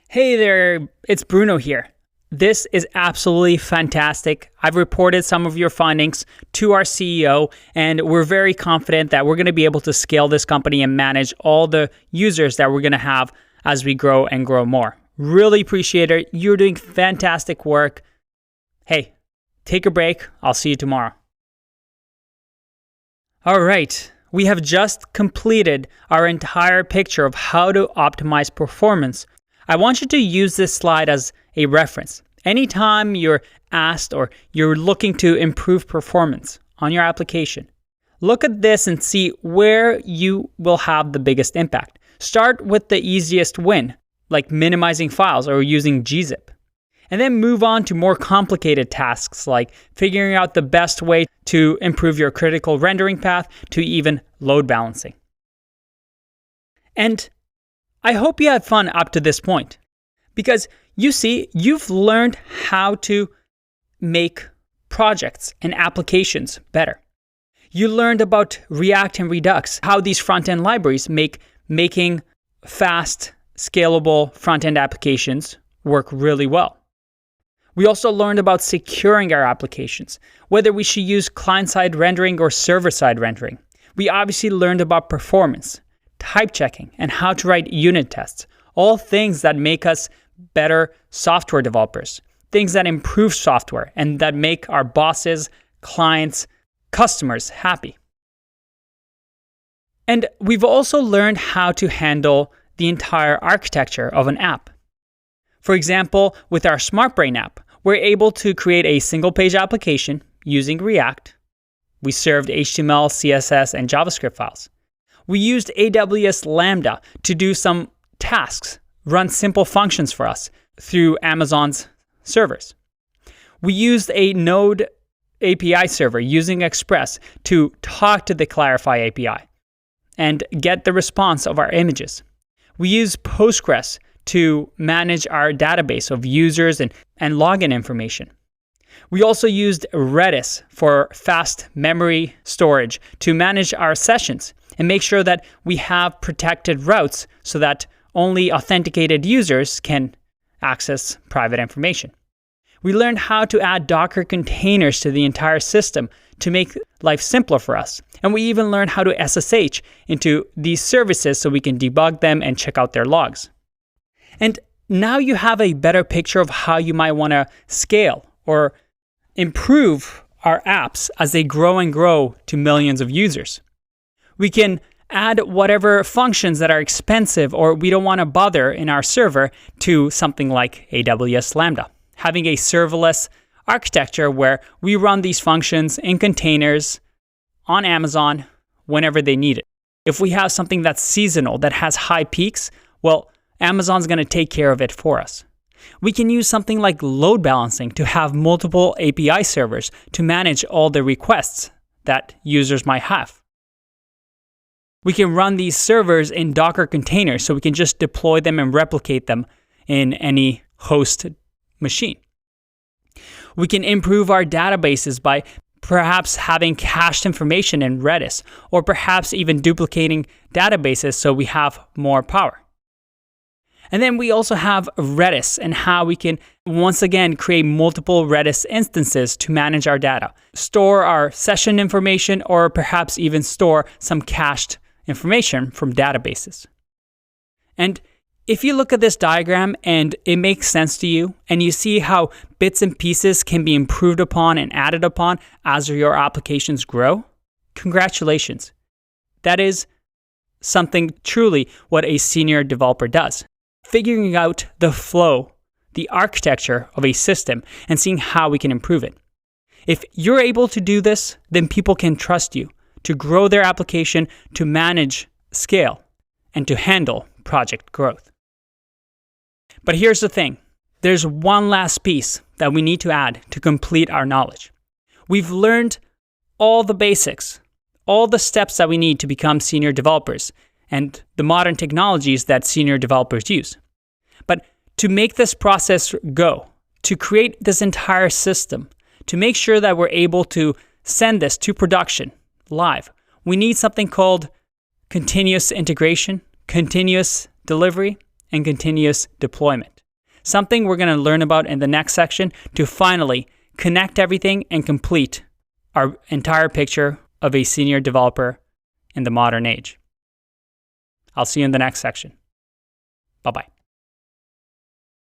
Hey there, it's Bruno here. This is absolutely fantastic. I've reported some of your findings to our CEO, and we're very confident that we're going to be able to scale this company and manage all the users that we're going to have as we grow and grow more. Really appreciate it. You're doing fantastic work. Hey, take a break. I'll see you tomorrow. All right. We have just completed our entire picture of how to optimize performance. I want you to use this slide as a reference. Anytime you're asked or you're looking to improve performance on your application, look at this and see where you will have the biggest impact. Start with the easiest win, like minimizing files or using gzip. And then move on to more complicated tasks like figuring out the best way to improve your critical rendering path to even load balancing. And I hope you had fun up to this point, because you see, you've learned how to make projects and applications better. You learned about React and Redux, how these front-end libraries make making fast, scalable front-end applications work really well. We also learned about securing our applications, whether we should use client-side rendering or server-side rendering. We obviously learned about performance, type checking, and how to write unit tests, all things that make us better software developers, things that improve software and that make our bosses, clients, customers happy. And we've also learned how to handle the entire architecture of an app. For example, with our SmartBrain app, we're able to create a single-page application using React. We served HTML, CSS, and JavaScript files. We used AWS Lambda to do some tasks, run simple functions for us through Amazon's servers. We used a Node API server using Express to talk to the Clarify API and get the response of our images. We used Postgres to manage our database of users and login information. We also used Redis for fast memory storage to manage our sessions and make sure that we have protected routes so that only authenticated users can access private information. We learned how to add Docker containers to the entire system to make life simpler for us. And we even learned how to SSH into these services so we can debug them and check out their logs. And now you have a better picture of how you might want to scale or improve our apps as they grow and grow to millions of users. We can add whatever functions that are expensive or we don't want to bother in our server to something like AWS Lambda, having a serverless architecture where we run these functions in containers on Amazon whenever they need it. If we have something that's seasonal, that has high peaks, well, Amazon's going to take care of it for us. We can use something like load balancing to have multiple API servers to manage all the requests that users might have. We can run these servers in Docker containers so we can just deploy them and replicate them in any host machine. We can improve our databases by perhaps having cached information in Redis, or perhaps even duplicating databases so we have more power. And then we also have Redis and how we can, once again, create multiple Redis instances to manage our data, store our session information, or perhaps even store some cached information from databases. And if you look at this diagram and it makes sense to you, and you see how bits and pieces can be improved upon and added upon as your applications grow, congratulations. That is something truly what a senior developer does. Figuring out the flow, the architecture of a system, and seeing how we can improve it. If you're able to do this, then people can trust you to grow their application, to manage scale, and to handle project growth. But here's the thing. There's one last piece that we need to add to complete our knowledge. We've learned all the basics, all the steps that we need to become senior developers, and the modern technologies that senior developers use. But to make this process go, to create this entire system, to make sure that we're able to send this to production live, we need something called continuous integration, continuous delivery, and continuous deployment. something we're going to learn about in the next section to finally connect everything and complete our entire picture of a senior developer in the modern age. I'll see you in the next section. Bye-bye.